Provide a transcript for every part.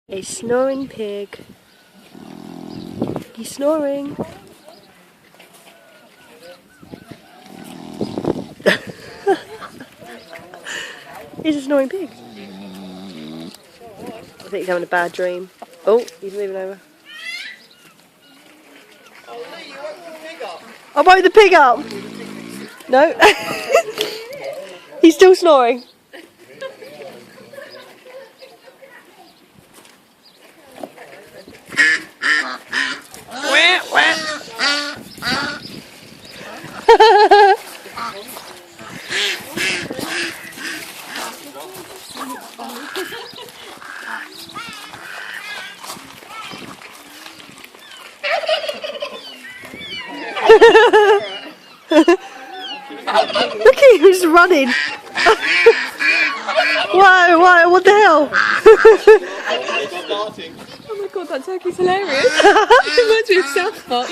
A snoring pig. He's snoring. He's a snoring pig. I think he's having a bad dream. Oh, he's moving over. I woke the pig up. No. He's still snoring. Look at him, he's running. Why, what the hell? Oh my god, that turkey's hilarious. It reminds me of South Park.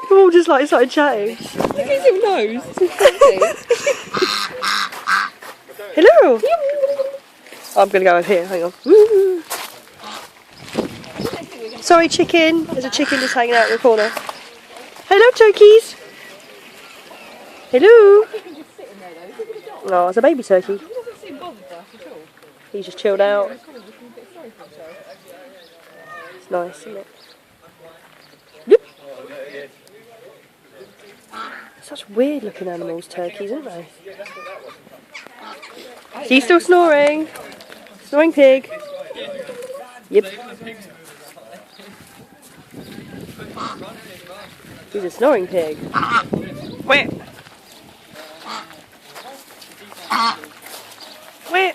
We're all just like started chatting. Look at his little nose. Hello. I'm gonna go over here. Hang on. Sorry, chicken. There's a chicken just hanging out in the corner. Hello, turkeys. Hello. Oh, it's a baby turkey. He's just chilled out. It's nice, isn't it? Yep. Such weird looking animals, turkeys, aren't they? He's still snoring. Snoring pig. Yep. He's a snoring pig. Where? Where?